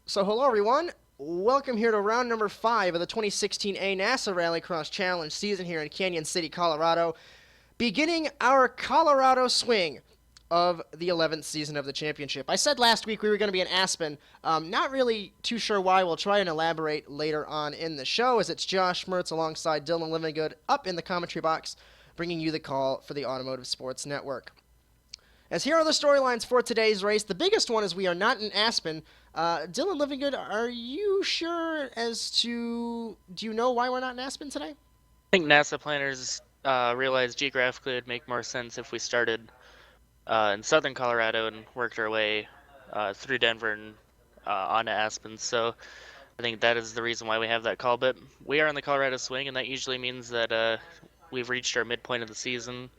So hello everyone, welcome here to round number 5 of the 2016 NASA RallyCross Challenge season here in Canyon City, Colorado, beginning our Colorado swing of the 11th season of the championship. I said last week we were going to be in Aspen. Not really too sure why. We'll try and elaborate later on in the show, as it's Josh Mertz alongside Dylan Livingood up in the commentary box, bringing you the call for the Automotive Sports Network. As here are the storylines for today's race. The biggest one is we are not in Aspen. Dylan Livingood, are you sure as to... Do you know why we're not in Aspen today? I think NASA planners realized geographically it would make more sense if we started in southern Colorado and worked our way through Denver and onto Aspen. So I think that is the reason why we have that call. But we are on the Colorado swing, and that usually means that we've reached our midpoint of the season,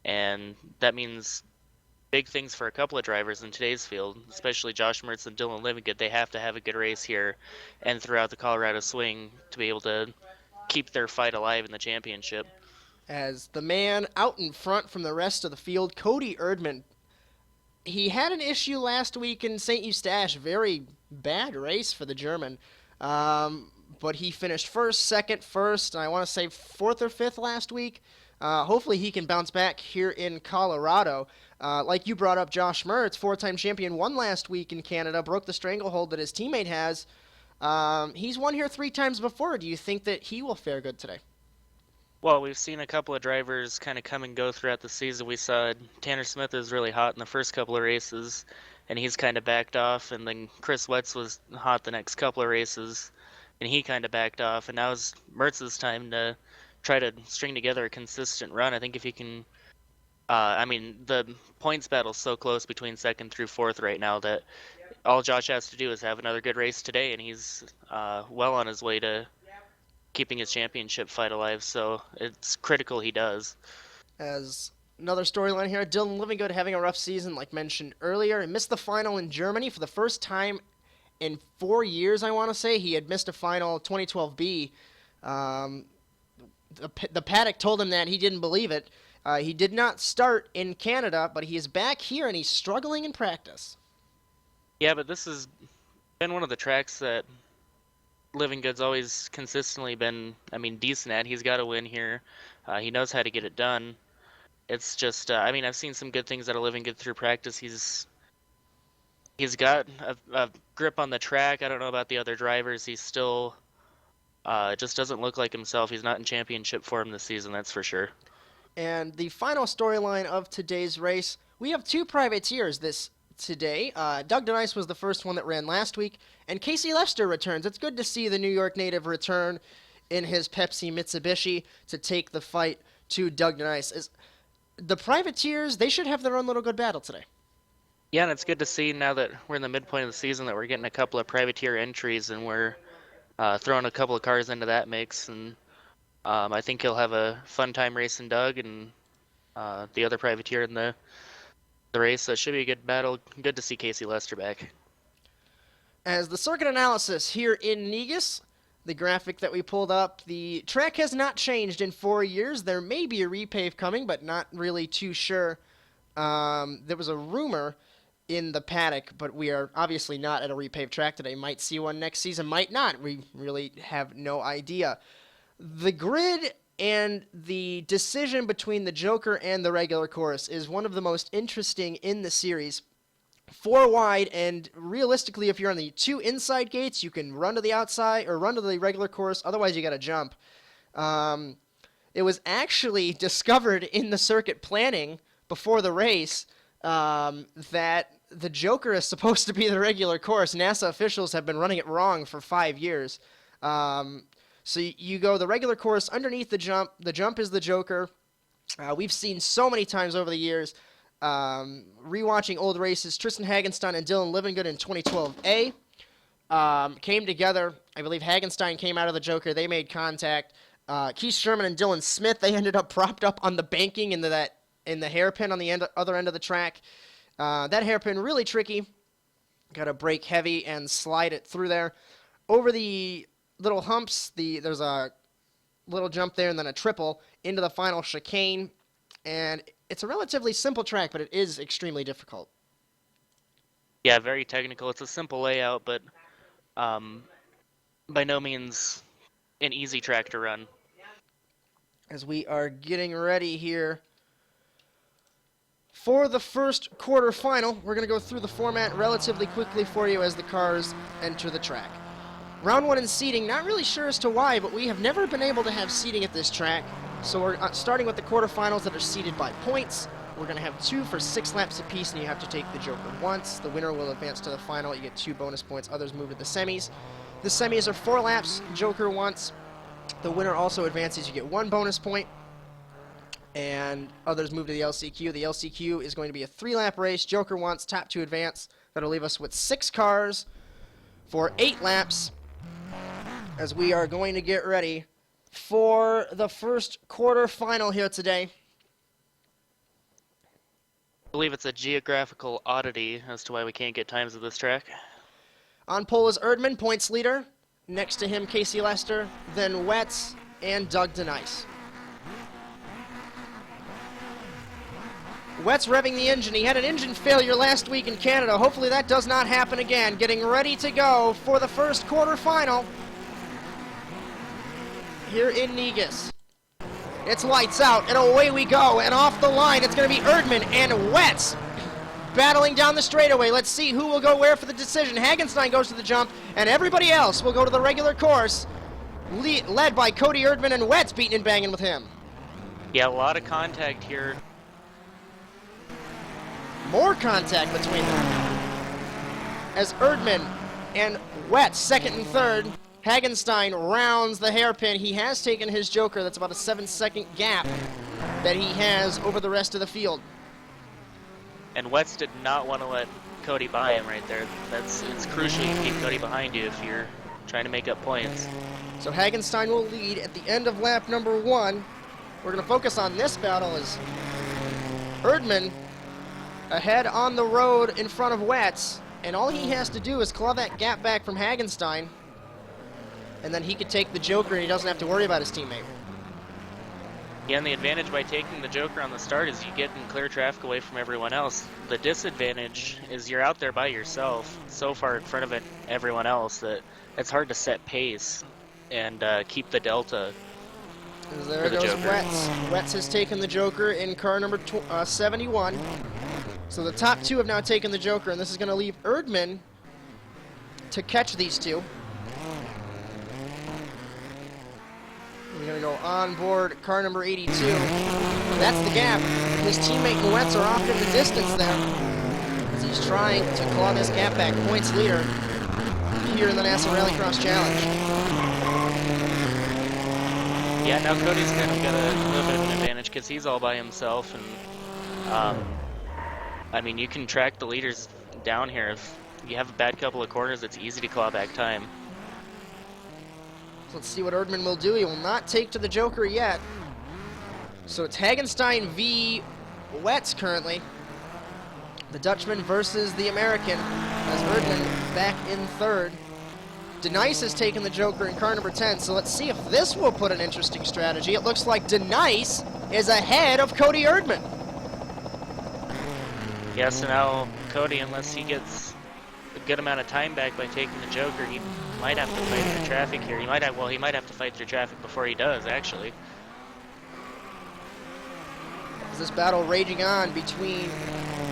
and that means big things for a couple of drivers in today's field, especially Josh Mertz and Dylan Livingood. They have to have a good race here and throughout the Colorado swing to be able to keep their fight alive in the championship. As the man out in front from the rest of the field, Cody Erdman, he had an issue last week in St. Eustache. Very bad race for the German. But he finished first, and I want to say fourth or fifth last week. Hopefully he can bounce back here in Colorado. Like you brought up, Josh Mertz, four-time champion, won last week in Canada, broke the stranglehold that his teammate has. He's won here 3 times before. Do you think that he will fare good today? Well, we've seen a couple of drivers kind of come and go throughout the season. We saw Tanner Smith was really hot in the first couple of races, and he's kind of backed off. And then Chris Wetz was hot the next couple of races, and he kind of backed off. And now it's Mertz's time to try to string together a consistent run. I think if he can, the points battle's so close between second through fourth right now that all Josh has to do is have another good race today, and he's well on his way to keeping his championship fight alive, so it's critical he does. As another storyline here, Dylan Livingood having a rough season, like mentioned earlier. He missed the final in Germany for the first time in 4 years, I want to say. He had missed a final 2012B. The paddock told him that. He didn't believe it. He did not start in Canada, but he is back here, and he's struggling in practice. Yeah, but this has been one of the tracks that Livingood's always consistently been, decent at. He's got to win here. He knows how to get it done. It's just, I've seen some good things out of Livingood through practice. He's got a grip on the track. I don't know about the other drivers. He's still just doesn't look like himself. He's not in championship form this season, that's for sure. And the final storyline of today's race, we have 2 privateers today. Doug DeNice was the first one that ran last week, and Casey Lester returns. It's good to see the New York native return in his Pepsi Mitsubishi to take the fight to Doug DeNice. The privateers, they should have their own little good battle today. Yeah, and it's good to see now that we're in the midpoint of the season that we're getting a couple of privateer entries, and we're throwing a couple of cars into that mix. And I think he'll have a fun time racing Doug and the other privateer in the race. So it should be a good battle. Good to see Casey Lester back. As the circuit analysis here in Negus, the graphic that we pulled up, the track has not changed in 4 years. There may be a repave coming, but not really too sure. There was a rumor in the paddock, but we are obviously not at a repave track today. Might see one next season, might not. We really have no idea. The grid and the decision between the Joker and the regular course is one of the most interesting in the series. 4 wide, and realistically, if you're on the 2 inside gates, you can run to the outside or run to the regular course. Otherwise, you got to jump. It was actually discovered in the circuit planning before the race that the Joker is supposed to be the regular course. NASA officials have been running it wrong for 5 years. So you go the regular course underneath the jump. The jump is the Joker. We've seen so many times over the years. Rewatching old races, Tristan Hagenstein and Dylan Livingood in 2012A came together. I believe Hagenstein came out of the Joker. They made contact. Keith Sherman and Dylan Smith, they ended up propped up on the banking in the hairpin on the other end of the track. That hairpin really tricky. Got to brake heavy and slide it through there. Over the little humps, there's a little jump there and then a triple into the final chicane. And it's a relatively simple track, but it is extremely difficult. Yeah, very technical. It's a simple layout, but by no means an easy track to run. As we are getting ready here for the first quarterfinal, we're going to go through the format relatively quickly for you as the cars enter the track. Round 1 in seating, not really sure as to why, but we have never been able to have seating at this track. So we're starting with the quarterfinals that are seeded by points. We're going to have 2 for 6 laps apiece, and you have to take the Joker once. The winner will advance to the final. You get 2 bonus points. Others move to the semis. The semis are 4 laps, Joker once. The winner also advances. You get 1 bonus point. And others move to the LCQ. The LCQ is going to be a 3-lap race. Joker once, top 2 advance. That'll leave us with 6 cars for 8 laps, as we are going to get ready for the first quarterfinal here today. I believe it's a geographical oddity as to why we can't get times of this track. On pole is Erdman, points leader. Next to him, Casey Lester, then Wetz, and Doug DeNice. Wetz revving the engine. He had an engine failure last week in Canada. Hopefully that does not happen again. Getting ready to go for the first quarterfinal here in Negus. It's lights out, and away we go. And off the line, it's going to be Erdman and Wetz battling down the straightaway. Let's see who will go where for the decision. Hagenstein goes to the jump, and everybody else will go to the regular course, led by Cody Erdman and Wetz beating and banging with him. Yeah, a lot of contact here. More contact between them. As Erdman and Wetz, second and third, Hagenstein rounds the hairpin. He has taken his Joker. That's about a 7-second gap that he has over the rest of the field. And Wetz did not want to let Cody by him right there. It's crucial you keep Cody behind you if you're trying to make up points. So Hagenstein will lead at the end of lap number 1. We're going to focus on this battle as Erdman ahead on the road in front of Wetz, and all he has to do is claw that gap back from Hagenstein, and then he could take the Joker and he doesn't have to worry about his teammate. Yeah, and the advantage by taking the Joker on the start is you get in clear traffic away from everyone else. The disadvantage is you're out there by yourself, so far in front of everyone else that it's hard to set pace and keep the delta. There goes Wetz. Wetz has taken the Joker in car number 71. So the top 2 have now taken the Joker, and this is going to leave Erdman to catch these 2. We're going to go on board car number 82. That's the gap. His teammate and Wetz are off in the distance there, as he's trying to claw this gap back. Points leader here in the NASA RallyCross Challenge. Yeah, now Cody's kind of got a little bit of an advantage because he's all by himself, and I mean, you can track the leaders down here. If you have a bad couple of corners, it's easy to claw back time. So let's see what Erdman will do. He will not take to the Joker yet. So it's Hagenstein v. Wetz currently. The Dutchman versus the American, as Erdman back in third. DeNice has taken the Joker in car number 10, so let's see if this will put an interesting strategy. It looks like DeNice is ahead of Cody Erdman. Yeah, so now Cody, unless he gets a good amount of time back by taking the Joker, he might have to fight through traffic here. He might have to fight through traffic before he does, actually. As this battle raging on between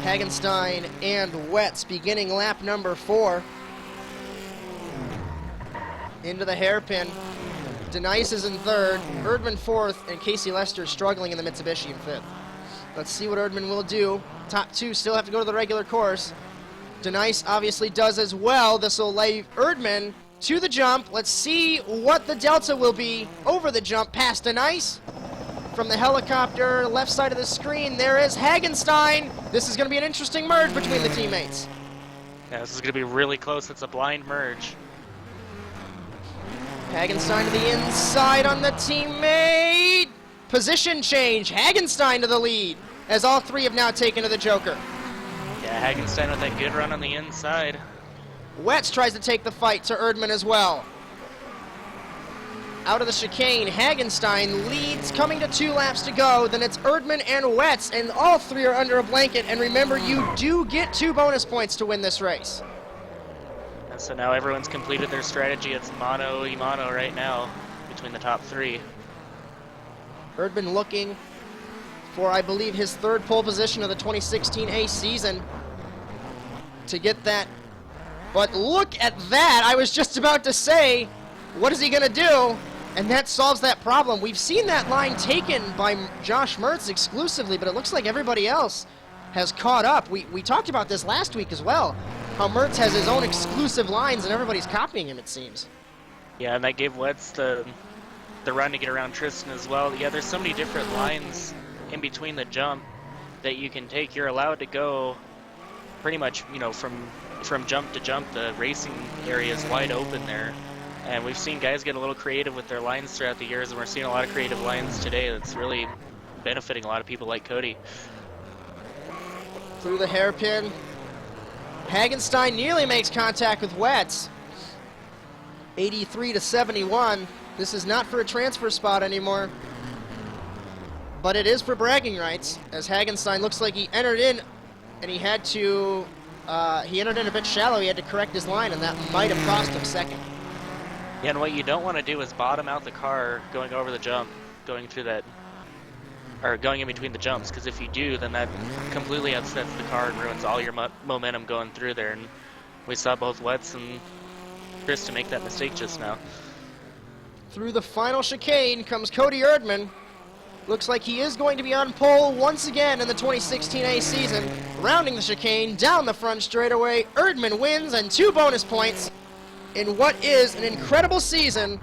Hagenstein and Wetz, beginning lap number 4. Into the hairpin. DeNice is in third, Erdman fourth, and Casey Lester struggling in the Mitsubishi in fifth. Let's see what Erdman will do. Top 2 still have to go to the regular course. DeNice obviously does as well. This will leave Erdman to the jump. Let's see what the delta will be over the jump past DeNice. From the helicopter, left side of the screen, there is Hagenstein. This is going to be an interesting merge between the teammates. Yeah, this is going to be really close. It's a blind merge. Hagenstein to the inside on the teammate. Position change. Hagenstein to the lead, as all 3 have now taken to the Joker. Yeah, Hagenstein with that good run on the inside. Wetz tries to take the fight to Erdman as well. Out of the chicane, Hagenstein leads, coming to 2 laps to go. Then it's Erdman and Wetz, and all 3 are under a blanket. And remember, you do get 2 bonus points to win this race. So now everyone's completed their strategy. It's mono y mono right now between the top three. Erdman looking for, I believe, his third pole position of the 2016 A season to get that. But look at that. I was just about to say, what is he going to do? And that solves that problem. We've seen that line taken by Josh Mertz exclusively, but it looks like everybody else has caught up. We talked about this last week as well, how Mertz has his own exclusive lines and everybody's copying him, it seems. Yeah, and that gave Wetz the run to get around Tristan as well. Yeah, there's so many different lines in between the jump that you can take. You're allowed to go pretty much, you know, from jump to jump. The racing area is wide open there. And we've seen guys get a little creative with their lines throughout the years, and we're seeing a lot of creative lines today that's really benefiting a lot of people like Cody. Through the hairpin. Hagenstein nearly makes contact with Wetz. 83 to 71. This is not for a transfer spot anymore, but it is for bragging rights, as Hagenstein looks like he entered in, and he entered in a bit shallow. He had to correct his line, and that might have cost him second. Yeah, and what you don't want to do is bottom out the car going over the jump, going through that, or going in between the jumps, because if you do, then that completely upsets the car and ruins all your momentum going through there. And we saw both Wetz and Tristan make that mistake just now. Through the final chicane comes Cody Erdman. Looks like he is going to be on pole once again in the 2016 A season. Rounding the chicane, down the front straightaway, Erdman wins and 2 bonus points in what is an incredible season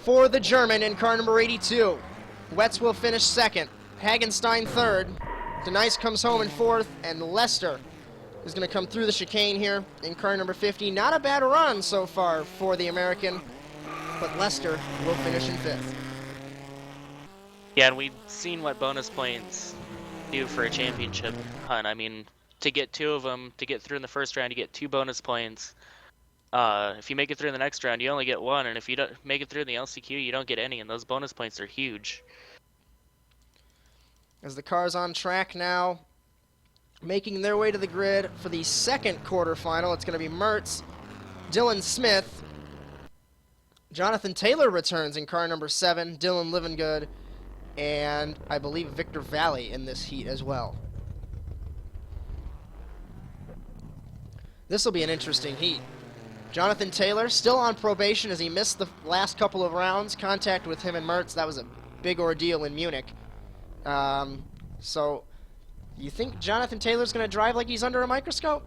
for the German in car number 82. Wetz will finish second, Hagenstein third, Denice comes home in fourth, and Lester is going to come through the chicane here in car number 50. Not a bad run so far for the American, but Lester will finish in fifth. Yeah, and we've seen what bonus points do for a championship hunt. I mean, to get 2 of them, to get through in the first round, you get 2 bonus points. If you make it through in the next round, you only get 1, and if you don't make it through in the LCQ, you don't get any, and those bonus points are huge. As the car's on track now, making their way to the grid for the second quarterfinal, it's going to be Mertz, Dylan Smith, Jonathan Taylor returns in car number 7, Dylan Livengood, and I believe Victor Valley in this heat as well. This will be an interesting heat. Jonathan Taylor still on probation as he missed the last couple of rounds. Contact with him and Mertz, that was a big ordeal in Munich. So, you think Jonathan Taylor's going to drive like he's under a microscope?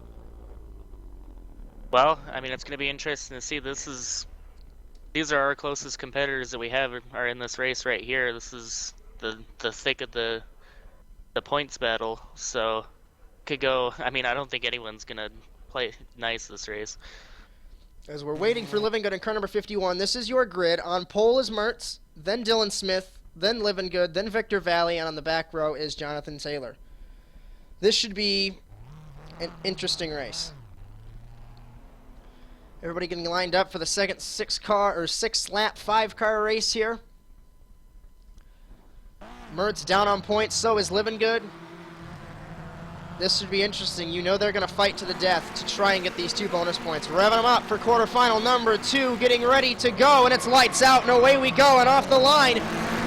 Well, I mean, it's going to be interesting to see. These are our closest competitors that we have are in this race right here. This is the thick of the points battle. So, could go. I mean, I don't think anyone's going to play nice this race. As we're waiting for Livengood in car number 51, this is your grid. On pole is Mertz, then Dylan Smith, then Livengood, then Victor Valley, and on the back row is Jonathan Taylor. This should be an interesting race. Everybody getting lined up for the second 6-lap 5-car race here. Mertz down on points, so is Livengood. This should be interesting. You know they're going to fight to the death to try and get these 2 bonus points. Revving them up for quarterfinal number 2, getting ready to go, and it's lights out, and away we go, and off the line.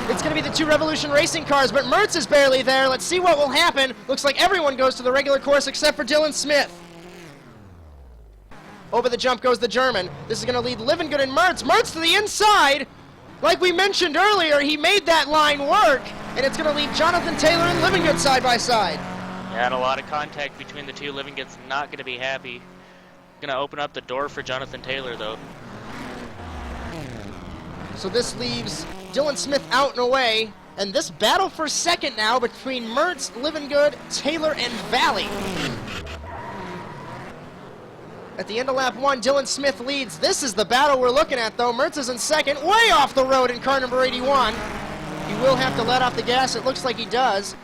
It's going to be the 2 Revolution Racing cars, but Mertz is barely there. Let's see what will happen. Looks like everyone goes to the regular course except for Dylan Smith. Over the jump goes the German. This is going to lead Livengood and Mertz. Mertz to the inside. Like we mentioned earlier, he made that line work, and it's going to lead Jonathan Taylor and Livengood side by side. Yeah, and a lot of contact between the 2. Livengood's not going to be happy. Going to open up the door for Jonathan Taylor, though. So this leaves Dylan Smith out and away, and this battle for second now between Mertz, Livengood, Taylor, and Valley. At the end of lap 1, Dylan Smith leads. This is the battle we're looking at, though. Mertz is in second, way off the road in car number 81. He will have to let off the gas. It looks like he does.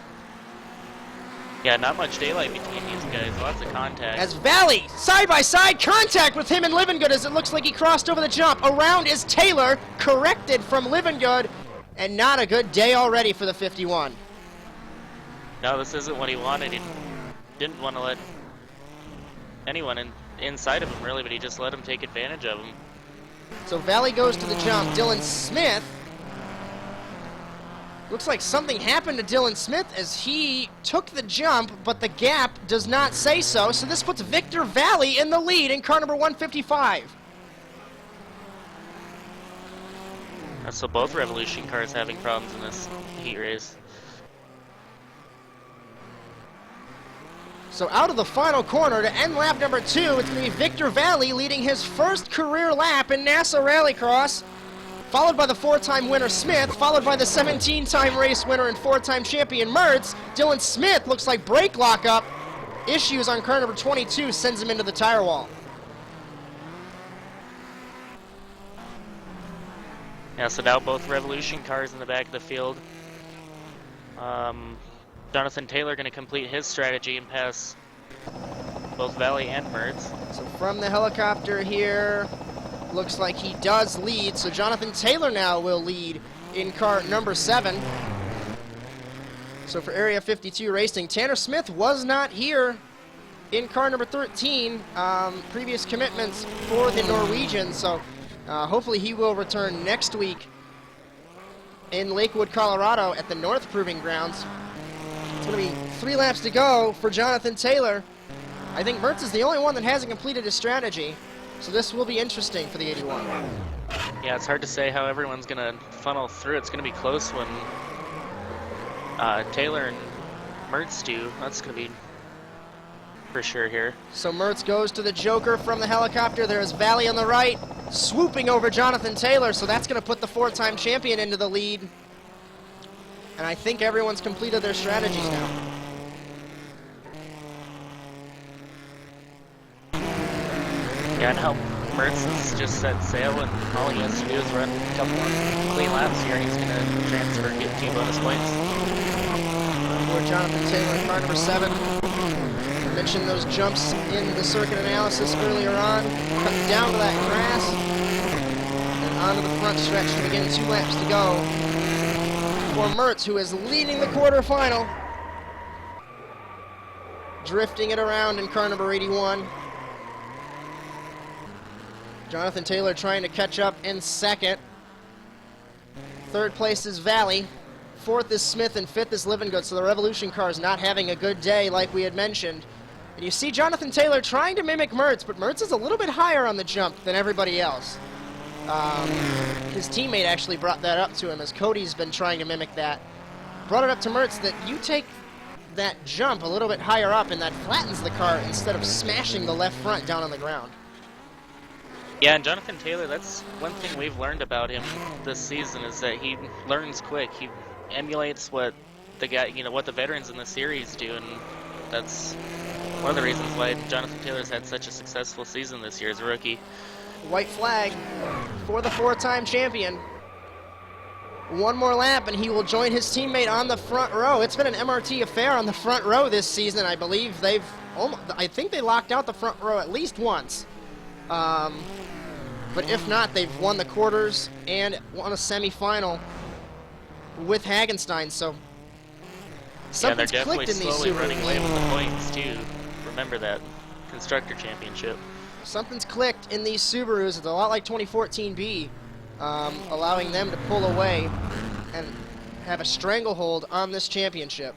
Yeah, not much daylight between these guys. Lots of contact. As Valley, side-by-side contact with him and Livengood as it looks like he crossed over the jump. Around is Taylor, corrected from Livengood, and not a good day already for the 51. No, this isn't what he wanted. He didn't want to let anyone inside of him, really, but he just let him take advantage of him. So Valley goes to the jump. Dylan Smith. Looks like something happened to Dylan Smith as he took the jump, but the gap does not say so. So this puts Victor Valley in the lead in car number 155. So both Revolution cars having problems in this heat race. So out of the final corner to end lap number 2, it's going to be Victor Valley leading his first career lap in NASA Rallycross, followed by the 4-time winner Smith, followed by the 17-time race winner and 4-time champion Mertz. Dylan Smith looks like brake lockup. Issues on car number 22 sends him into the tire wall. Yeah, so now both Revolution cars in the back of the field. Jonathan Taylor going to complete his strategy and pass both Valley and Mertz. So from the helicopter here, looks like he does lead. So Jonathan Taylor now will lead in car number 7. So for Area 52 Racing, Tanner Smith was not here in car number 13. Previous commitments for the Norwegian, so hopefully he will return next week in Lakewood, Colorado at the North Proving Grounds. It's going to be 3 laps to go for Jonathan Taylor. I think Mertz is the only one that hasn't completed his strategy, so this will be interesting for the 81. Yeah, it's hard to say how everyone's going to funnel through. It's going to be close when Taylor and Mertz do. That's going to be for sure here. So Mertz goes to the Joker from the helicopter. There's Valley on the right, swooping over Jonathan Taylor, so that's going to put the 4-time champion into the lead. And I think everyone's completed their strategies now. Yeah, now Mertz has just set sail, and all he has to do is run a couple more clean laps here, and he's going to transfer and get 2 bonus points. For Jonathan Taylor, car number 7. I mentioned those jumps in the circuit analysis earlier on. Cut down to that grass, and onto the front stretch to begin 2 laps to go for Mertz, who is leading the quarterfinal. Drifting it around in car number 81. Jonathan Taylor trying to catch up in 2nd. 3rd place is Valley. 4th is Smith, and 5th is Livingood. So the Revolution car is not having a good day like we had mentioned. And you see Jonathan Taylor trying to mimic Mertz, but Mertz is a little bit higher on the jump than everybody else. His teammate actually brought that up to him as Cody's been trying to mimic that. Brought it up to Mertz that you take that jump a little bit higher up and that flattens the car instead of smashing the left front down on the ground. Yeah, and Jonathan Taylor, that's one thing we've learned about him this season is that he learns quick. He emulates what the guy, what the veterans in the series do, and that's one of the reasons why Jonathan Taylor's had such a successful season this year as a rookie. White flag for the 4-time champion. 1 more lap and he will join his teammate on the front row. It's been an MRT affair on the front row this season. I believe I think they locked out the front row at least once. But if not, they've won the quarters and won a semifinal with Hagenstein. So something's they're clicked definitely in these slowly Subarus. running away with the points too. Remember that constructor championship. Something's clicked in these Subarus. It's a lot like 2014B, allowing them to pull away and have a stranglehold on this championship.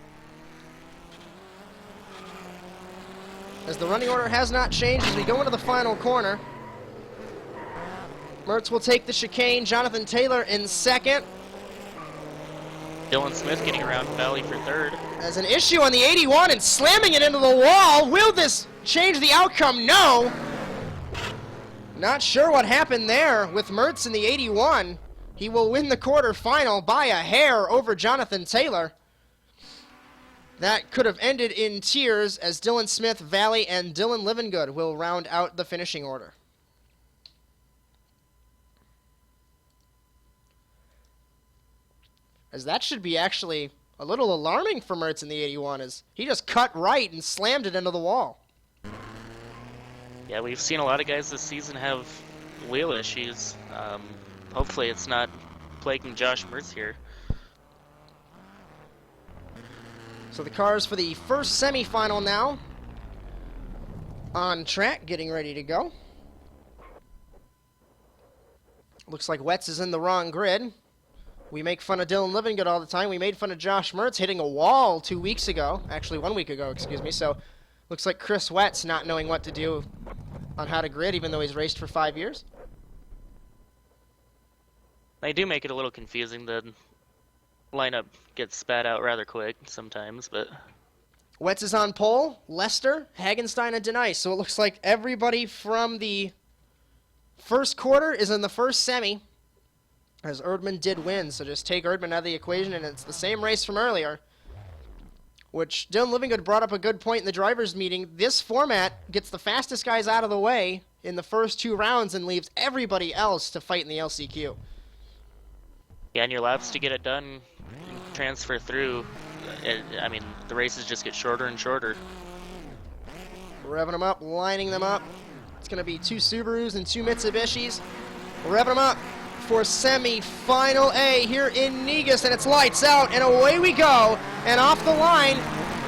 As the running order has not changed as we go into the final corner. Mertz will take the chicane. Jonathan Taylor in 2nd. Dylan Smith getting around Valley for 3rd. As an issue on the 81 and slamming it into the wall. Will this change the outcome? No. Not sure what happened there with Mertz in the 81. He will win the quarterfinal by a hair over Jonathan Taylor. That could have ended in tears as Dylan Smith, Valley, and Dylan Livingood will round out the finishing order. As that should be actually a little alarming for Mertz in the 81 as he just cut right and slammed it into the wall. Yeah, we've seen a lot of guys this season have wheel issues. Hopefully it's not plaguing Josh Mertz here. So the cars for the first semifinal now. on track, getting ready to go. Looks like Wetz is in the wrong grid. We make fun of Dylan Livingood all the time. We made fun of Josh Mertz hitting a wall 2 weeks ago. Actually, 1 week ago, excuse me. So, looks like Chris Wetz not knowing what to do on how to grid, even though he's raced for 5 years. They do make it a little confusing. The lineup gets spat out rather quick sometimes, but... Wetz is on pole, Lester, Hagenstein, and Denice. So it looks like everybody from the first quarter is in the first semi, as Erdman did win. So just take Erdman out of the equation, and it's the same race from earlier, which Dylan Livingood brought up a good point in the drivers' meeting. This format gets the fastest guys out of the way in the first 2 rounds and leaves everybody else to fight in the LCQ. Yeah, and your laps to get it done, transfer through. I mean, the races just get shorter and shorter. Revving them up, lining them up. It's going to be 2 Subarus and 2 Mitsubishis. Revving them up for semi-final A here in Negus, and it's lights out, and away we go. And off the line,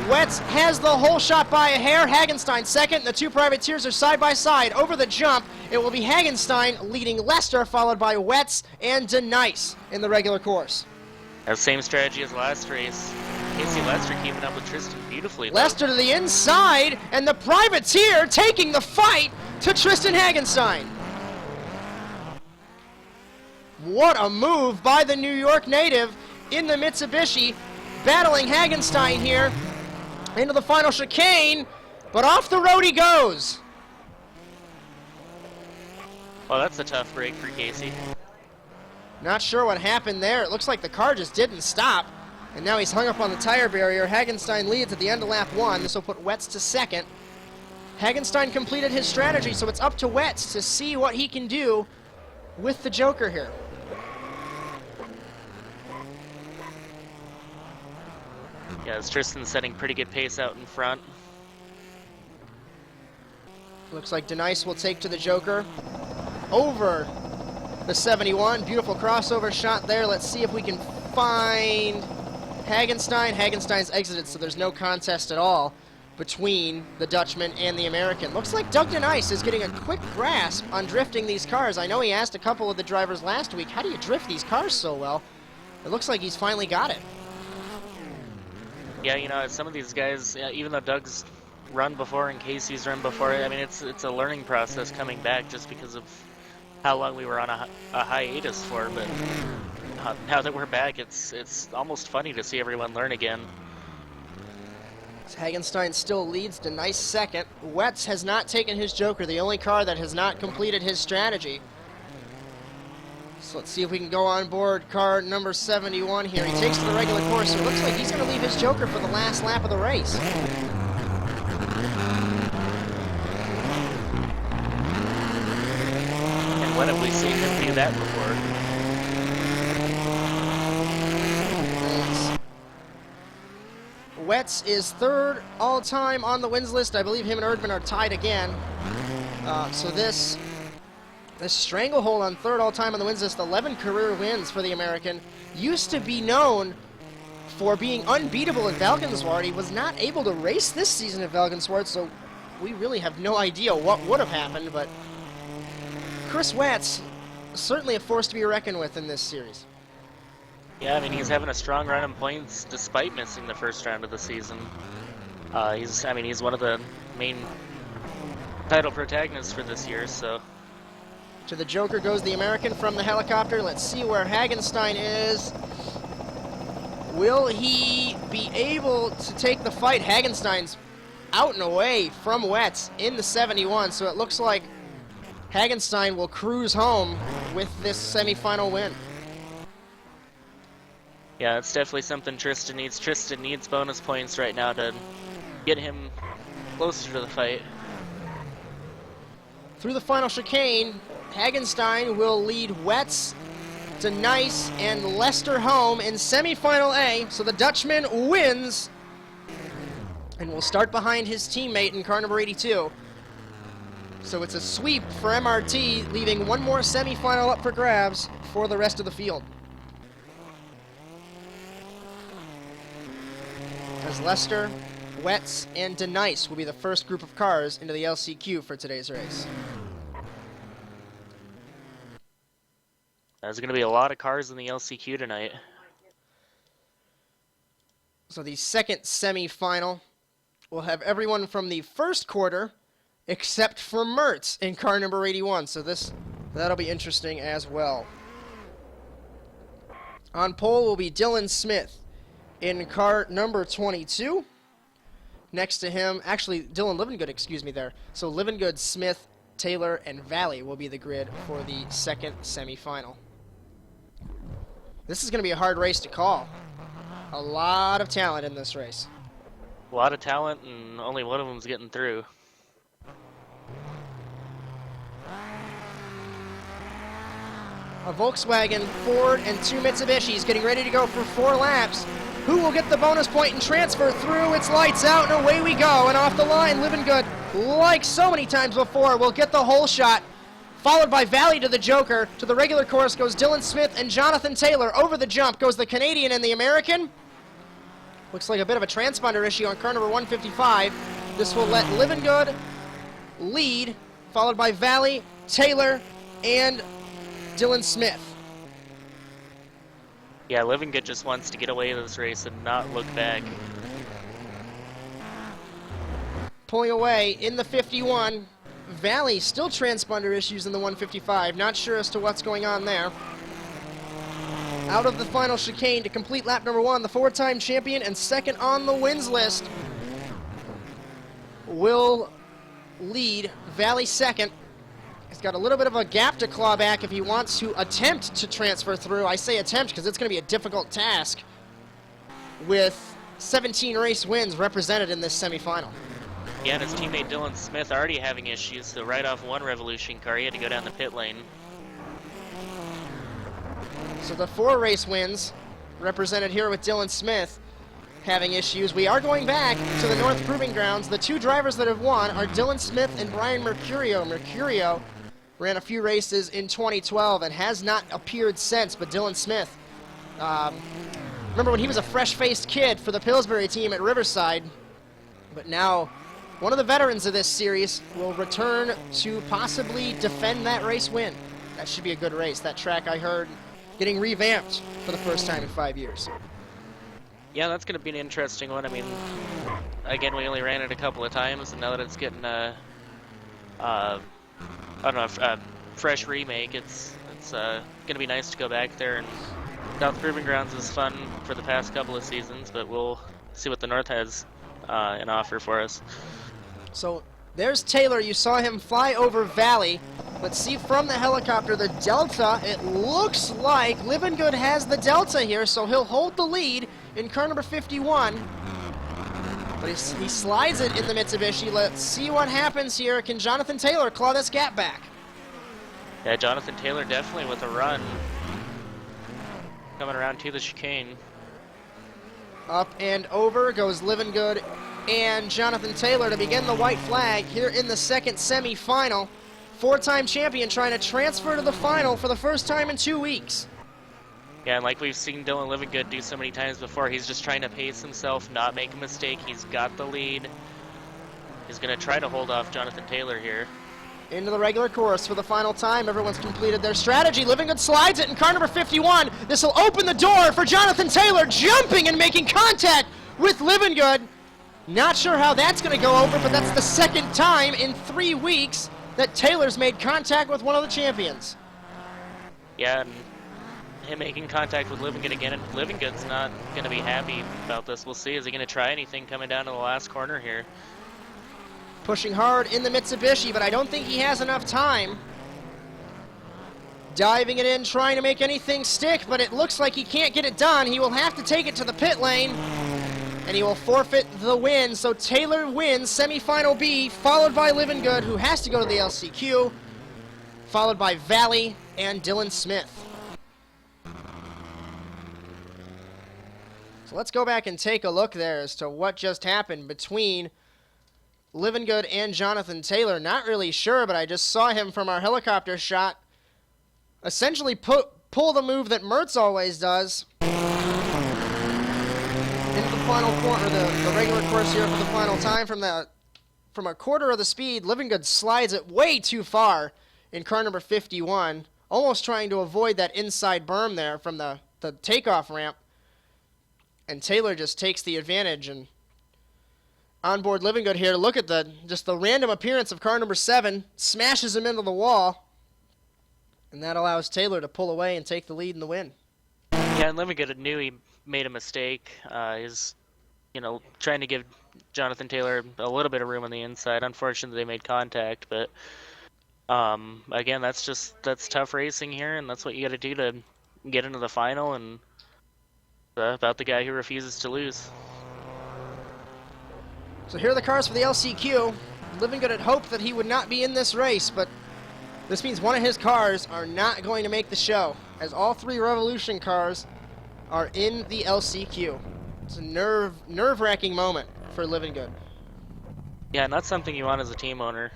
Wetz has the whole shot by a hair. Hagenstein second. The 2 privateers are side by side. Over the jump, it will be Hagenstein leading Lester, followed by Wetz and Denice in the regular course. That same strategy as last race. Casey Lester keeping up with Tristan beautifully, though. Lester to the inside, and the privateer taking the fight to Tristan Hagenstein. What a move by the New York native in the Mitsubishi, battling Hagenstein here into the final chicane, but off the road he goes. Well, that's a tough break for Casey. Not sure what happened there. It looks like the car just didn't stop, and now he's hung up on the tire barrier. Hagenstein leads at the end of lap 1. This will put Wetz to second. Hagenstein completed his strategy, so it's up to Wetz to see what he can do with the Joker here. Yeah, as Tristan's setting pretty good pace out in front. Looks like Denice will take to the Joker over the 71. Beautiful crossover shot there. Let's see if we can find Hagenstein. Hagenstein's exited, so there's no contest at all between the Dutchman and the American. Looks like Doug Denice is getting a quick grasp on drifting these cars. I know he asked a couple of the drivers last week, how do you drift these cars so well? It looks like he's finally got it. Yeah, you know, some of these guys, even though Doug's run before and Casey's run before, I mean, it's a learning process coming back just because of how long we were on a hiatus for, but now that we're back, it's almost funny to see everyone learn again. Hagenstein still leads, Denice second. Wetz has not taken his Joker, the only car that has not completed his strategy. So let's see if we can go on board car number 71 here. He takes to the regular course, so it looks like he's going to leave his Joker for the last lap of the race. And when have we seen him do that before? Wetz is third all-time on the wins list. I believe him and Erdman are tied again. So this stranglehold on third all-time on the wins list, 11 career wins for the American, used to be known for being unbeatable at Valkenswaard. He was not able to race this season at Valkenswaard, so we really have no idea what would have happened, but Chris Wetz, certainly a force to be reckoned with in this series. Yeah, I mean, he's having a strong run in points despite missing the first round of the season. He's one of the main title protagonists for this year, so... To the Joker goes the American from the helicopter. Let's see where Hagenstein is. Will he be able to take the fight? Hagenstein's out and away from Wetz in the 71, so it looks like Hagenstein will cruise home with this semifinal win. Yeah, it's definitely something Tristan needs. Tristan needs bonus points right now to get him closer to the fight. Through the final chicane, Hagenstein will lead Wetz, Denice, and Lester home in semifinal A. So the Dutchman wins and will start behind his teammate in car number 82. So it's a sweep for MRT, leaving one more semifinal up for grabs for the rest of the field. As Lester Wetz, and Denice will be the first group of cars into the LCQ for today's race. There's going to be a lot of cars in the LCQ tonight. So the second semi-final will have everyone from the first quarter except for Mertz in car number 81. So that'll be interesting as well. On pole will be Dylan Smith in car number 22. Next to him, actually, Dylan Livengood, excuse me there. So Livengood, Smith, Taylor, and Valley will be the grid for the second semifinal. This is going to be a hard race to call. A lot of talent in this race. A lot of talent, and only one of them's getting through. A Volkswagen, Ford, and 2 Mitsubishis getting ready to go for 4 laps. Who will get the bonus point and transfer through? It's lights out, and away we go. And off the line, Livengood, like so many times before, will get the whole shot. Followed by Valley to the Joker. To the regular course goes Dylan Smith and Jonathan Taylor. Over the jump goes the Canadian and the American. Looks like a bit of a transponder issue on car number 155. This will let Livengood lead, followed by Valley, Taylor, and Dylan Smith. Yeah, Livengood just wants to get away with this race and not look back. Pulling away in the 51. Valley, still transponder issues in the 155. Not sure as to what's going on there. Out of the final chicane to complete lap number 1, the 4-time champion and second on the wins list will lead. Valley second. He's got a little bit of a gap to claw back if he wants to attempt to transfer through. I say attempt because it's going to be a difficult task with 17 race wins represented in this semifinal. Yeah, and his teammate Dylan Smith already having issues, so right off one Revolution car, he had to go down the pit lane. So the 4 race wins represented here with Dylan Smith having issues. We are going back to the North Proving Grounds. The 2 drivers that have won are Dylan Smith and Brian Mercurio. Mercurio ran a few races in 2012 and has not appeared since, but Dylan Smith, remember when he was a fresh-faced kid for the Pillsbury team at Riverside, but now one of the veterans of this series will return to possibly defend that race win. That should be a good race. That track, I heard, getting revamped for the first time in 5 years. Yeah, that's going to be an interesting one. I mean, again, we only ran it a couple of times, and now that it's getting a fresh remake, it's going to be nice to go back there. And South Proving Grounds was fun for the past couple of seasons, but we'll see what the North has in offer for us. So there's Taylor. You saw him fly over Valley. Let's see from the helicopter the Delta. It looks like Livengood has the Delta here, so he'll hold the lead in car number 51. But he slides it in the Mitsubishi. Let's see what happens here. Can Jonathan Taylor claw this gap back? Yeah, Jonathan Taylor definitely with a run. Coming around to the chicane. Up and over goes Livengood and Jonathan Taylor to begin the white flag here in the second semi-final. 4-time champion trying to transfer to the final for the first time in 2 weeks. Yeah, and like we've seen Dylan Livengood do so many times before, he's just trying to pace himself, not make a mistake. He's got the lead. He's going to try to hold off Jonathan Taylor here. Into the regular course for the final time. Everyone's completed their strategy. Livengood slides it in car number 51. This will open the door for Jonathan Taylor, jumping and making contact with Livengood. Not sure how that's going to go over, but that's the second time in 3 weeks that Taylor's made contact with one of the champions. Yeah, and him making contact with Livengood again, and Livengood's not going to be happy about this. We'll see. Is he going to try anything coming down to the last corner here? Pushing hard in the Mitsubishi, but I don't think he has enough time. Diving it in, trying to make anything stick, but it looks like he can't get it done. He will have to take it to the pit lane, and he will forfeit the win. So Taylor wins semifinal B, followed by Livengood, who has to go to the LCQ, followed by Valley and Dylan Smith. So let's go back and take a look there as to what just happened between Livengood and Jonathan Taylor. Not really sure, but I just saw him from our helicopter shot essentially pull the move that Mertz always does into the final corner, the regular course here for the final time. From a quarter of the speed, Livingood slides it way too far in car number 51, almost trying to avoid that inside berm there from the takeoff ramp. And Taylor just takes the advantage, and onboard Livingood here. Look at just the random appearance of car number 7, smashes him into the wall, and that allows Taylor to pull away and take the lead in the win. Yeah, and Livingood knew he made a mistake. He's, trying to give Jonathan Taylor a little bit of room on the inside. Unfortunately, they made contact, but again, that's tough racing here, and that's what you got to do to get into the final, and about the guy who refuses to lose. So here are the cars for the LCQ. Livingood had hoped that he would not be in this race, but this means one of his cars are not going to make the show, as all 3 Revolution cars are in the LCQ. It's a nerve-wracking moment for Livingood. Yeah, and that's something you want as a team owner.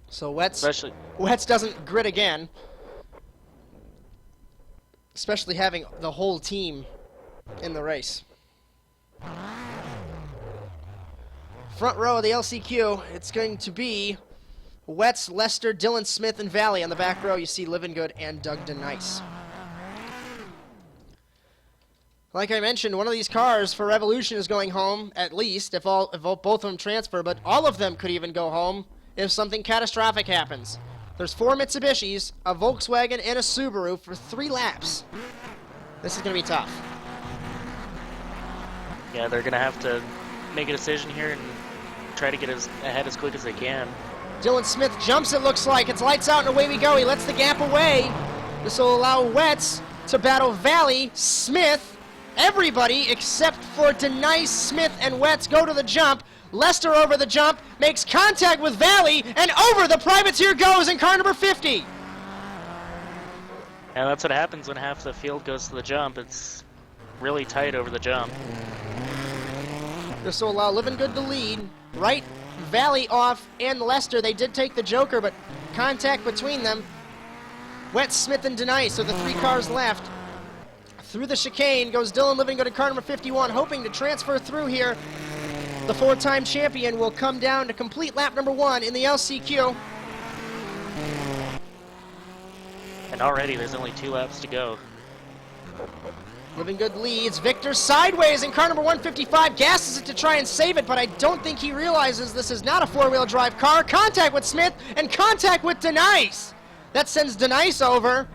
So Wetz doesn't grid again, especially having the whole team in the race. Front row of the LCQ, it's going to be Wetz, Lester, Dylan Smith, and Valley. On the back row, you see Livingood and Doug DeNice. Like I mentioned, one of these cars for Revolution is going home, at least, if both of them transfer, but all of them could even go home if something catastrophic happens. There's 4 Mitsubishis, a Volkswagen, and a Subaru for 3 laps. This is going to be tough. Yeah, they're going to have to make a decision here and try to get ahead as quick as they can. Dylan Smith jumps, it looks like. It's lights out and away we go. He lets the gap away. This will allow Wetz to battle Valley, Smith. Everybody except for DeNice, Smith, and Wetz go to the jump. Lester over the jump, makes contact with Valley, and over the privateer goes in car number 50. And that's what happens when half the field goes to the jump. It's really tight over the jump. This will allow Livingood to lead. Right, Valley off, and Lester. They did take the Joker, but contact between them. Wetz, Smith, and DeNice, so the 3 cars left. Through the chicane goes Dylan Livingood to car number 51, hoping to transfer through here. The 4-time champion will come down to complete lap number 1 in the LCQ. And already there's only 2 laps to go. Livingood leads. Victor sideways in car number 155, gasses it to try and save it, but I don't think he realizes this is not a 4-wheel drive car. Contact with Smith and contact with DeNice. That sends DeNice over.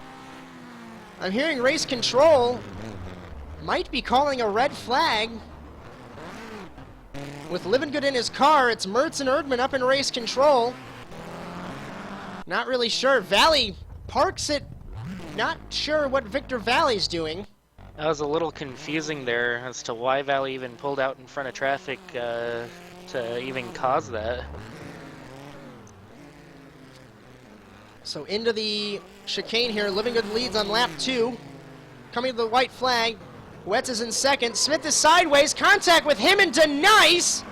I'm hearing race control might be calling a red flag. With Livingood in his car, it's Mertz and Erdman up in race control. Not really sure. Valley parks it. Not sure what Victor Valley's doing. That was a little confusing there as to why Valley even pulled out in front of traffic to even cause that. So into the chicane here, Livingood leads on lap 2. Coming to the white flag, Wetz is in second. Smith is sideways, contact with him and DeNice!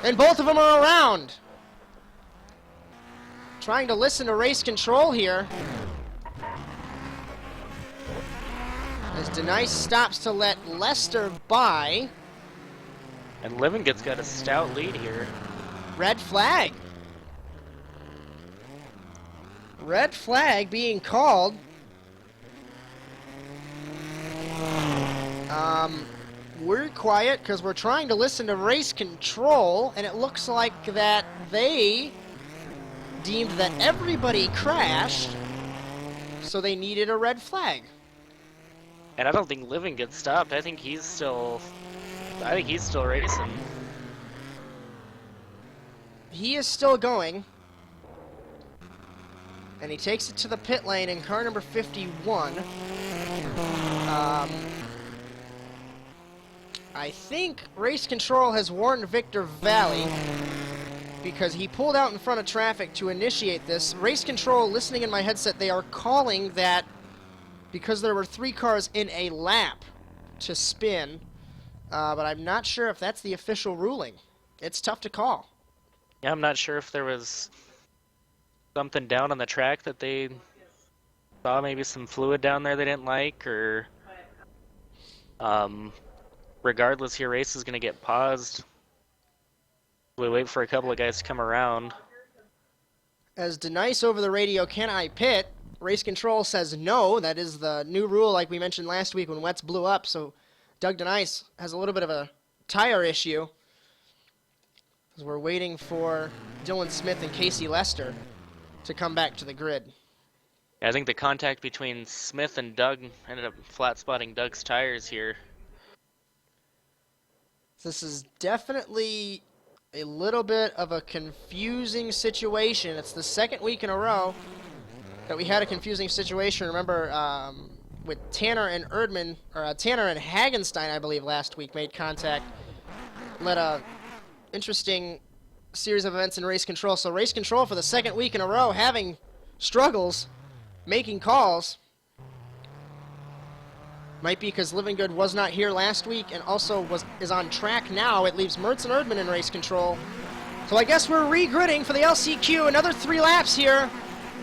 And both of them are around. Trying to listen to race control here. As DeNice stops to let Lester by. And Livingood's got a stout lead here. Red flag. Red flag being called. We're quiet because we're trying to listen to race control, and it looks like that they deemed that everybody crashed, so they needed a red flag. And I don't think Livingood stopped. I think he's still racing. He is still going. And he takes it to the pit lane in car number 51. I think race control has warned Victor Valley because he pulled out in front of traffic to initiate this. Race control, listening in my headset, they are calling that because there were 3 cars in a lap to spin, but I'm not sure if that's the official ruling. It's tough to call. Yeah, I'm not sure if there was something down on the track that they saw, maybe some fluid down there they didn't like, or regardless, your race is going to get paused. We wait for a couple of guys to come around. As Denice over the radio, can I pit? Race control says no. That is the new rule like we mentioned last week when Wets blew up. So Doug Denice has a little bit of a tire issue. As we're waiting for Dylan Smith and Casey Lester to come back to the grid. I think the contact between Smith and Doug ended up flat spotting Doug's tires here. This is definitely a little bit of a confusing situation. It's the second week in a row that we had a confusing situation. Remember, with Tanner and Erdman, or Tanner and Hagenstein, I believe, last week made contact. Led a interesting series of events in race control. So race control for the second week in a row having struggles making calls. Might be because Living Good was not here last week and also is on track now. It leaves Mertz and Erdman in race control. So I guess we're re-gridding for the LCQ. Another 3 laps here.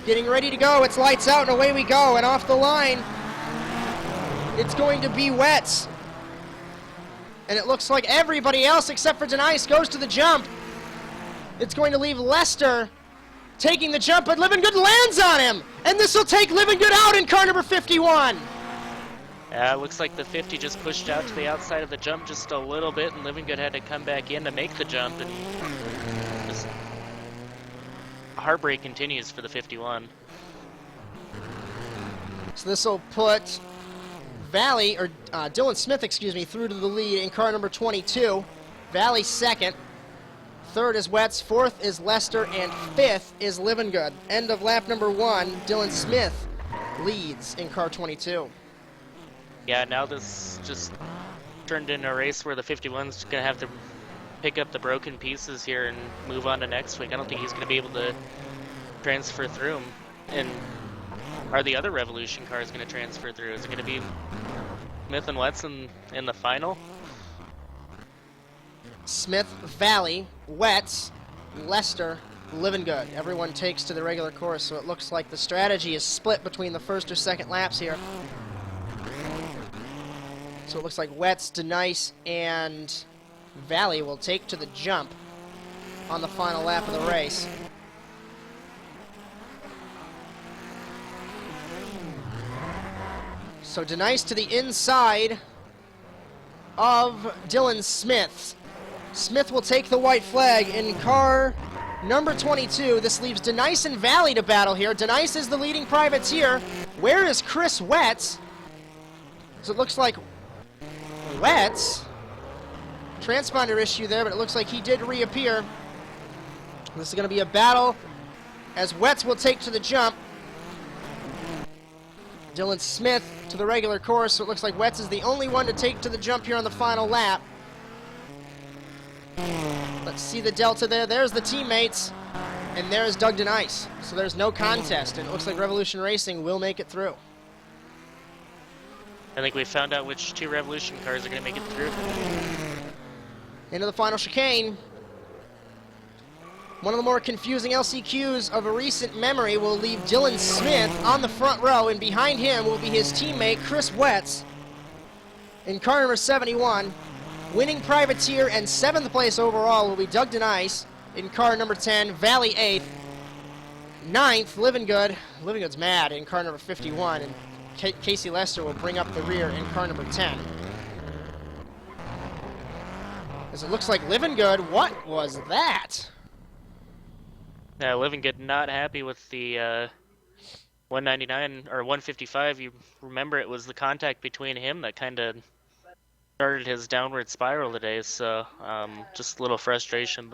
Getting ready to go. It's lights out and away we go. And off the line, it's going to be Wets. And it looks like everybody else except for Denice goes to the jump. It's going to leave Lester taking the jump, but Living Good lands on him. And this will take Living Good out in car number 51. Yeah, it looks like the 50 just pushed out to the outside of the jump just a little bit, and Living Good had to come back in to make the jump, and just heartbreak continues for the 51. So this will put Valley, or Dylan Smith, excuse me, through to the lead in car number 22. Valley second. Third is Wets, fourth is Lester, and fifth is Living Good. End of lap number 1, Dylan Smith leads in car 22. Yeah, now this just turned into a race where the 51's going to have to pick up the broken pieces here and move on to next week. I don't think he's going to be able to transfer through them. And are the other Revolution cars going to transfer through? Is it going to be Smith and Wets in the final? Smith, Valley, Wets, Lester, Living Good. Everyone takes to the regular course, so it looks like the strategy is split between the first or second laps here. So it looks like Wets, Denice, and Valley will take to the jump on the final lap of the race. So Denice to the inside of Dylan Smith. Smith will take the white flag in car number 22. This leaves Denice and Valley to battle here. Denice is the leading privateer. Where is Chris Wets? So it looks like Wets, transponder issue there, but it looks like he did reappear. This is going to be a battle as Wets will take to the jump. Dylan Smith to the regular course, so it looks like Wets is the only one to take to the jump here on the final lap. Let's see the delta there. There's the teammates, and there's Doug Denice. So there's no contest, and it looks like Revolution Racing will make it through. I think we found out which 2 Revolution cars are going to make it through. Into the final chicane. One of the more confusing LCQs of a recent memory will leave Dylan Smith on the front row, and behind him will be his teammate Chris Wets in car number 71. Winning privateer and 7th place overall will be Doug Denice in car number 10, Valley 8th. 9th, Living Good. Living Good's mad in car number 51, and Casey Lester will bring up the rear in car number 10. As it looks like Living Good, what was that? Living Good not happy with the 199 or 155. You remember it was the contact between him that kind of started his downward spiral today, so just a little frustration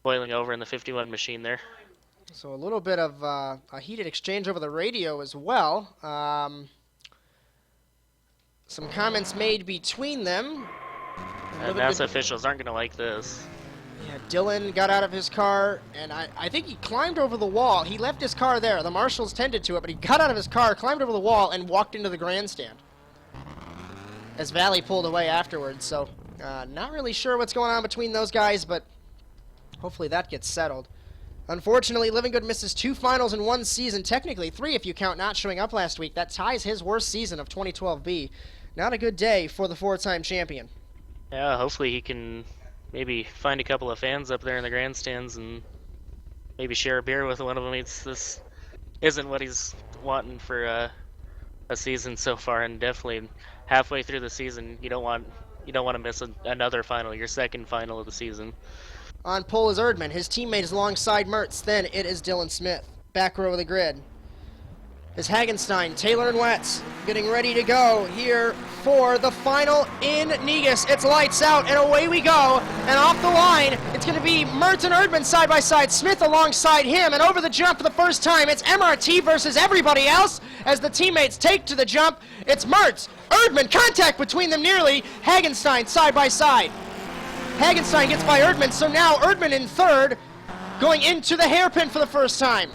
boiling over in the 51 machine there. So a little bit of a heated exchange over the radio as well. Some comments made between them. NASA officials aren't going to like this. Yeah, Dylan got out of his car, and I think he climbed over the wall. He left his car there. The marshals tended to it, but he got out of his car, climbed over the wall, and walked into the grandstand as Valley pulled away afterwards. So not really sure what's going on between those guys, but hopefully that gets settled. Unfortunately, Living Good misses 2 finals in 1 season, technically 3 if you count not showing up last week. That ties his worst season of 2012B. Not a good day for the 4-time champion. Yeah, hopefully he can maybe find a couple of fans up there in the grandstands and maybe share a beer with one of them. This isn't what he's wanting for a season so far, and definitely halfway through the season, you don't want to miss another final, your second final of the season. On pole is Erdman. His teammate is alongside Mertz. Then it is Dylan Smith. Back row of the grid is Hagenstein, Taylor, and Wetz getting ready to go here for the final in Negus. It's lights out, and away we go. And off the line, it's going to be Mertz and Erdman side by side. Smith alongside him, and over the jump for the first time, it's MRT versus everybody else as the teammates take to the jump. It's Mertz, Erdman, contact between them nearly. Hagenstein side by side. Hagenstein gets by Erdman, so now Erdman in third, going into the hairpin for the first time.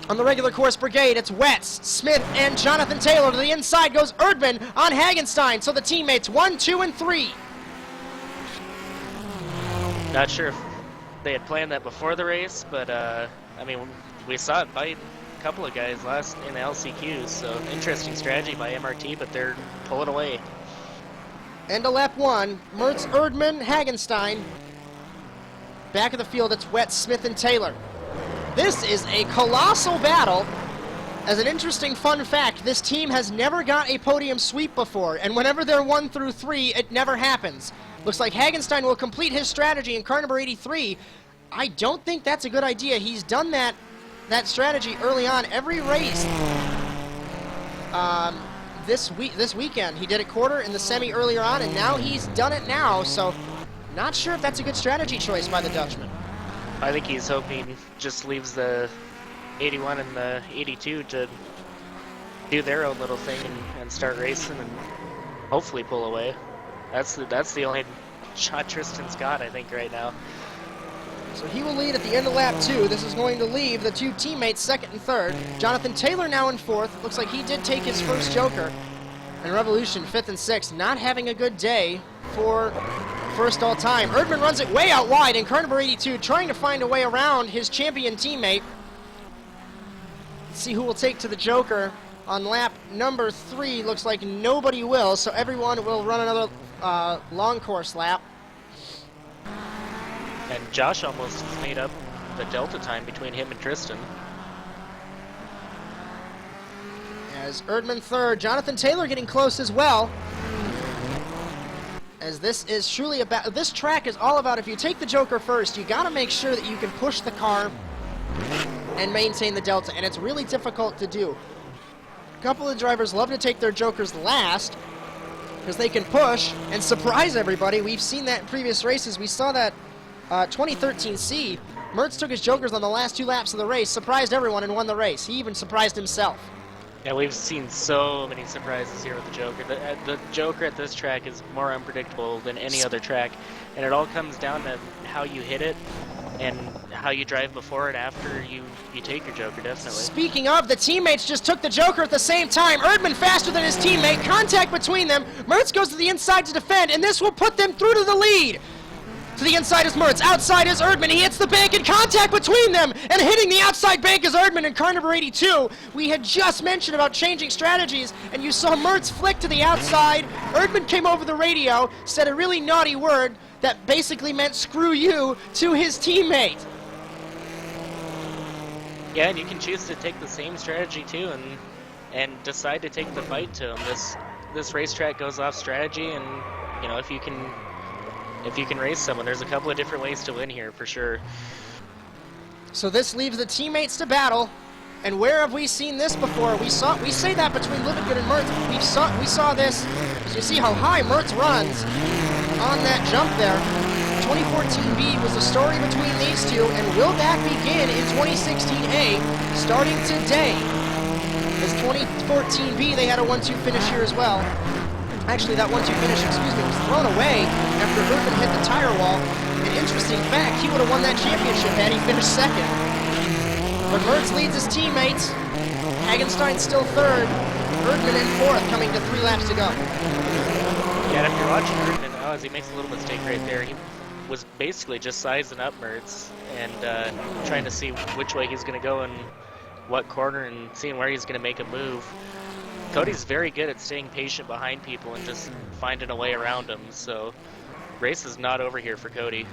On the regular course brigade, it's Wetz, Smith, and Jonathan Taylor. To the inside goes Erdman on Hagenstein, so the teammates 1, 2, and 3. Not sure if they had planned that before the race, but I mean, we saw it bite a couple of guys last in the LCQs, so interesting strategy by MRT, but they're pulling away. End of lap 1, Mertz, Erdman, Hagenstein. Back of the field, it's Wetz, Smith, and Taylor. This is a colossal battle. As an interesting fun fact, this team has never got a podium sweep before, and whenever they're 1 through 3, it never happens. Looks like Hagenstein will complete his strategy in car number 83. I don't think that's a good idea. He's done that strategy early on every race. This weekend. He did it quarter in the semi earlier on, and now he's done it now, so not sure if that's a good strategy choice by the Dutchman. I think he's hoping just leaves the 81 and the 82 to do their own little thing and start racing and hopefully pull away. That's the only shot Tristan's got, I think, right now. So he will lead at the end of lap 2. This is going to leave the two teammates second and third. Jonathan Taylor now in fourth. Looks like he did take his first Joker. And Revolution fifth and sixth. Not having a good day for first all time. Erdman runs it way out wide in car number 82, trying to find a way around his champion teammate. Let's see who will take to the Joker on lap number 3. Looks like nobody will, so everyone will run another long course lap. And Josh almost made up the delta time between him and Tristan. As Erdman third, Jonathan Taylor getting close as well. As this is truly about, this track is all about, if you take the Joker first, you got to make sure that you can push the car and maintain the delta, and it's really difficult to do. A couple of drivers love to take their Jokers last because they can push and surprise everybody. We've seen that in previous races. We saw that 2013 C. Mertz took his Jokers on the last 2 laps of the race, surprised everyone, and won the race. He even surprised himself. Yeah, we've seen so many surprises here with the Joker. The Joker at this track is more unpredictable than any other track, and it all comes down to how you hit it and how you drive before and after you take your Joker, definitely. Speaking of, the teammates just took the Joker at the same time. Erdman faster than his teammate. Contact between them. Mertz goes to the inside to defend, and this will put them through to the lead. To the inside is Mertz, outside is Erdman. He hits the bank in contact between them, and hitting the outside bank is Erdman in car number 82. We had just mentioned about changing strategies, and you saw Mertz flick to the outside. Erdman came over the radio, said a really naughty word that basically meant screw you to his teammate. Yeah, and you can choose to take the same strategy too, and decide to take the fight to him. This racetrack goes off strategy, and you know, if you can race someone, there's a couple of different ways to win here for sure. So this leaves the teammates to battle. And where have we seen this before? We say that between Livingood and Mertz. We saw this. So you see how high Mertz runs on that jump there. 2014B was the story between these two, and will that begin in 2016A, starting today? As 2014B, they had a 1-2 finish here as well. Actually, that 1-2 finish, was thrown away after Erdman hit the tire wall. An interesting fact, he would have won that championship had he finished second. But Mertz leads his teammates. Hagenstein still third. Erdman in fourth, coming to 3 laps to go. Yeah, and if you're watching Erdman, as he makes a little mistake right there, he was basically just sizing up Mertz and trying to see which way he's going to go and what corner and seeing where he's going to make a move. Cody's very good at staying patient behind people and just finding a way around them, so Race is not over here for Cody.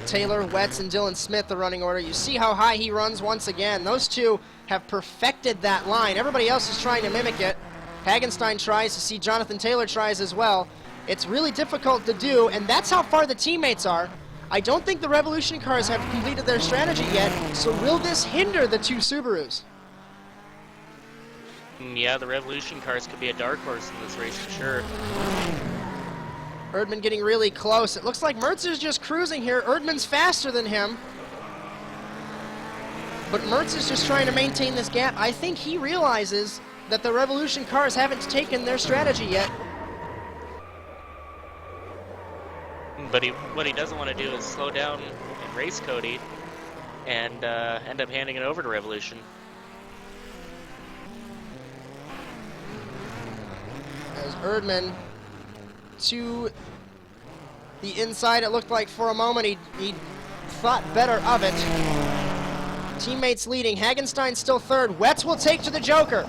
Taylor, Wetz, and Dylan Smith, the running order. You see how high he runs once again. Those two have perfected that line. Everybody else is trying to mimic it. Hagenstein tries to see Jonathan Taylor tries as well. It's really difficult to do, and that's how far the teammates are. I don't think the Revolution cars have completed their strategy yet, so will this hinder the two Subarus? Yeah, the Revolution cars could be a dark horse in this race for sure. Erdman getting really close. It looks like Mertz is just cruising here. Erdman's faster than him. But Mertz is just trying to maintain this gap. I think he realizes that the Revolution cars haven't taken their strategy yet. But what he doesn't want to do is slow down and race Cody and end up handing it over to Revolution. As Erdman to the inside, it looked like for a moment he thought better of it. Teammates leading. Hagenstein still third. Wetz will take to the Joker.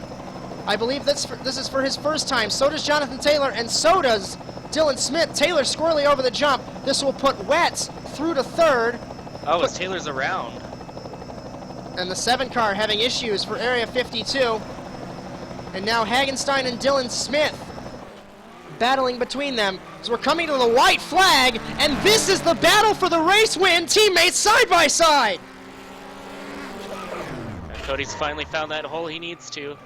I believe this is for his first time. So does Jonathan Taylor, and so does Dylan Smith. Taylor squarely over the jump. This will put Wetz through to third. Oh, as Taylor's around. And the 7 car having issues for Area 52. And now Hagenstein and Dylan Smith battling between them. So we're coming to the white flag, and this is the battle for the race win. Teammates side by side. And Cody's finally found that hole he needs to.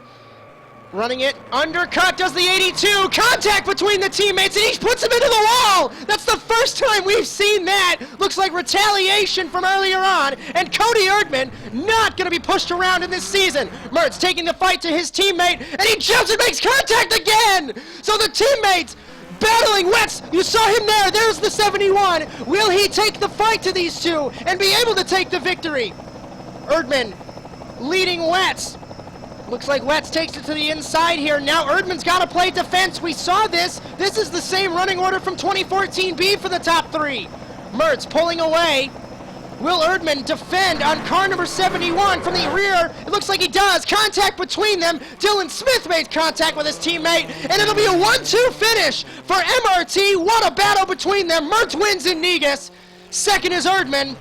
Running it, undercut, does the 82, contact between the teammates, and he puts him into the wall! That's the first time we've seen that! Looks like retaliation from earlier on, and Cody Erdman not gonna be pushed around in this season. Mertz taking the fight to his teammate, and he jumps and makes contact again! So the teammates battling. Wetz, you saw him there, there's the 71. Will he take the fight to these two and be able to take the victory? Erdman leading Wetz. Looks like Wetz takes it to the inside here. Now Erdman's got to play defense. We saw this. This is the same running order from 2014B for the top 3. Mertz pulling away. Will Erdman defend on car number 71 from the rear? It looks like he does. Contact between them. Dylan Smith made contact with his teammate, and it'll be a 1-2 finish for MRT. What a battle between them. Mertz wins in Negus. Second is Erdman.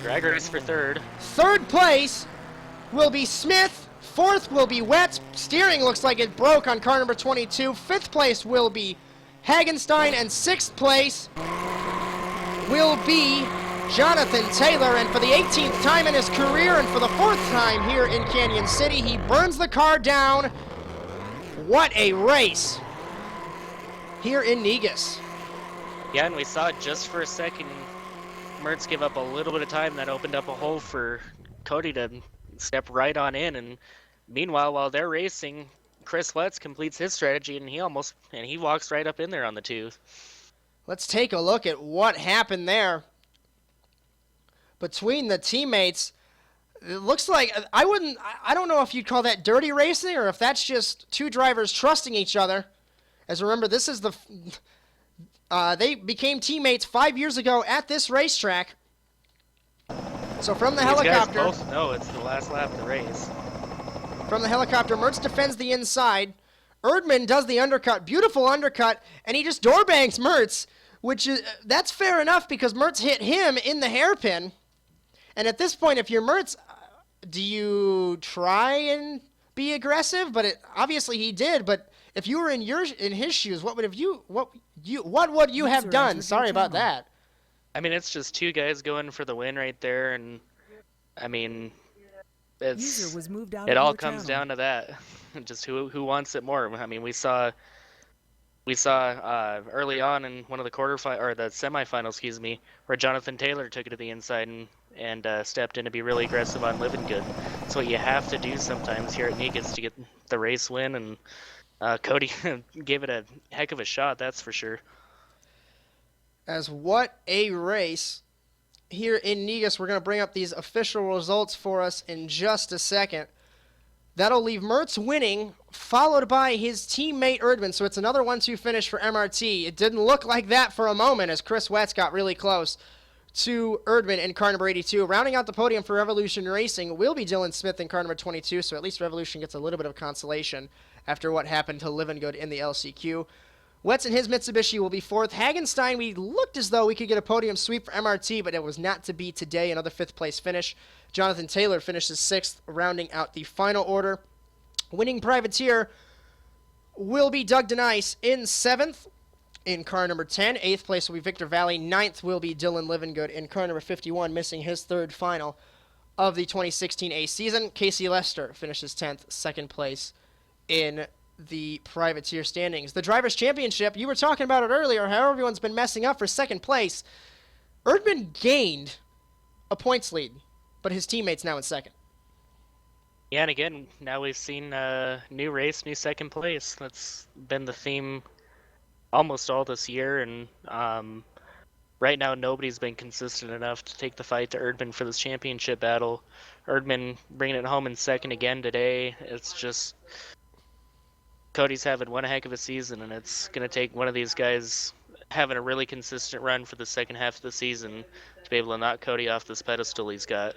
Drag race for third. Third place will be Smith. Fourth will be Wetz. Steering looks like it broke on car number 22. Fifth place will be Hagenstein, and sixth place will be Jonathan Taylor. And for the 18th time in his career, and for the 4th time here in Canyon City, he burns the car down. What a race here in Negus. Yeah, and we saw it just for a second. Mertz give up a little bit of time. That opened up a hole for Cody to step right on in. And meanwhile, while they're racing, Chris Wetz completes his strategy, and he walks right up in there on the 2. Let's take a look at what happened there between the teammates. It looks like, I don't know if you'd call that dirty racing or if that's just two drivers trusting each other. As remember, this is they became teammates 5 years ago at this racetrack. So from the helicopter, guys both know it's the last lap of the race. From the helicopter, Mertz defends the inside. Erdman does the undercut, beautiful undercut, and he just door bangs Mertz, which is, that's fair enough because Mertz hit him in the hairpin. And at this point, if you're Mertz, do you try and be aggressive? But obviously he did. But if you were in his shoes, what would you have done? Sorry about that. I mean, it's just two guys going for the win right there, and I mean, it all comes down to that, just who wants it more. I mean, we saw early on in one of the the semifinals, where Jonathan Taylor took it to the inside and stepped in to be really aggressive on Living Good. That's what you have to do sometimes here at Negus to get the race win, and Cody gave it a heck of a shot, that's for sure. As what a race here in Negus. We're going to bring up these official results for us in just a second. That'll leave Mertz winning, followed by his teammate Erdman. So it's another 1-2 finish for MRT. It didn't look like that for a moment as Chris Wetz got really close. to Erdman in car number 82. Rounding out the podium for Revolution Racing will be Dylan Smith in car number 22, so at least Revolution gets a little bit of consolation after what happened to Livengood in the LCQ. Wetz and his Mitsubishi will be fourth. Hagenstein, we looked as though we could get a podium sweep for MRT, but it was not to be today. Another fifth-place finish. Jonathan Taylor finishes sixth, rounding out the final order. Winning privateer will be Doug DeNice in seventh in car number 10. Eighth place will be Victor Valley. Ninth will be Dylan Livengood in car number 51, missing his third final of the 2016 A season. Casey Lester finishes 10th, second place in the privateer standings. The Drivers' Championship, you were talking about it earlier, how everyone's been messing up for second place. Erdman gained a points lead, but his teammate's now in second. Yeah, and again, now we've seen new race, new second place. That's been the theme almost all this year, and right now nobody's been consistent enough to take the fight to Erdman for this championship battle. Erdman bringing it home in second again today. It's just Cody's having one heck of a season, and it's going to take one of these guys having a really consistent run for the second half of the season to be able to knock Cody off this pedestal he's got.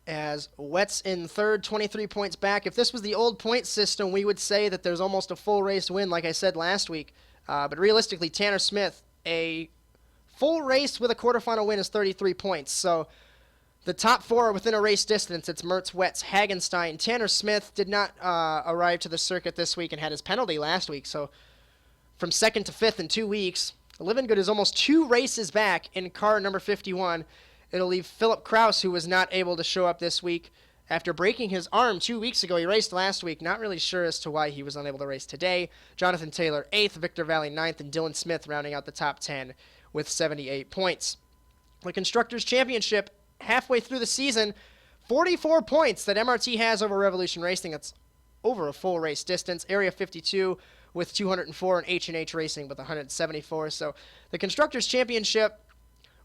As Wetz in third, 23 points back. If this was the old point system, we would say that there's almost a full race win, like I said last week. But realistically, Tanner Smith, a full race with a quarterfinal win is 33 points. So the top four are within a race distance. It's Mertz, Wetz, Hagenstein. Tanner Smith did not arrive to the circuit this week and had his penalty last week. So from second to fifth in 2 weeks, Livengood is almost 2 races back in car number 51. It'll leave Philip Kraus, who was not able to show up this week after breaking his arm 2 weeks ago. He raced last week. Not really sure as to why he was unable to race today. Jonathan Taylor 8th, Victor Valley 9th, and Dylan Smith rounding out the top 10 with 78 points. The Constructors' Championship, halfway through the season, 44 points that MRT has over Revolution Racing. That's over a full race distance. Area 52 with 204 and H&H Racing with 174. So the Constructors' Championship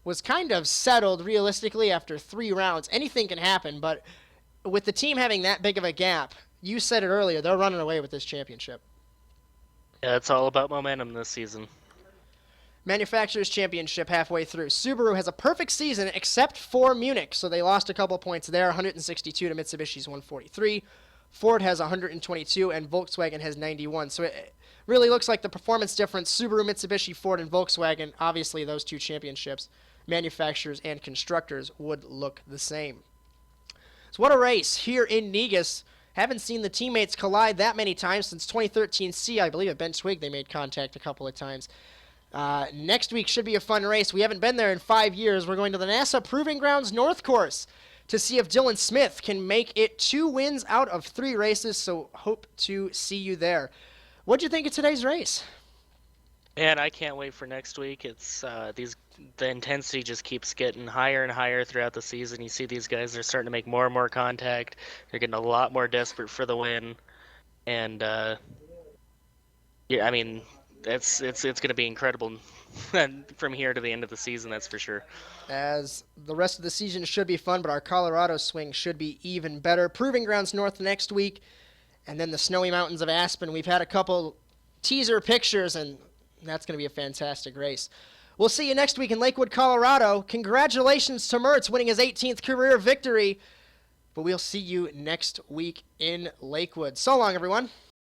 was kind of settled realistically after 3 rounds. Anything can happen, but with the team having that big of a gap, you said it earlier, they're running away with this championship. Yeah, it's all about momentum this season. Manufacturers' Championship halfway through. Subaru has a perfect season except for Munich, so they lost a couple points there, 162 to Mitsubishi's 143. Ford has 122, and Volkswagen has 91. So it really looks like the performance difference, Subaru, Mitsubishi, Ford, and Volkswagen, obviously those 2 championships, manufacturers and constructors, would look the same. So what a race here in Negus. Haven't seen the teammates collide that many times since 2013 C. I believe at Ben Twig they made contact a couple of times. Next week should be a fun race. We haven't been there in 5 years. We're going to the NASA Proving Grounds North Course to see if Dylan Smith can make it 2 wins out of 3 races, so hope to see you there. What'd you think of today's race? And I can't wait for next week. It's the intensity just keeps getting higher and higher throughout the season. You see these guys are starting to make more and more contact. They're getting a lot more desperate for the win, and yeah, I mean it's going to be incredible from here to the end of the season. That's for sure. As the rest of the season should be fun, but our Colorado swing should be even better. Proving Grounds North next week, and then the Snowy Mountains of Aspen. We've had a couple teaser pictures, and that's going to be a fantastic race. We'll see you next week in Lakewood, Colorado. Congratulations to Mertz winning his 18th career victory. But we'll see you next week in Lakewood. So long, everyone.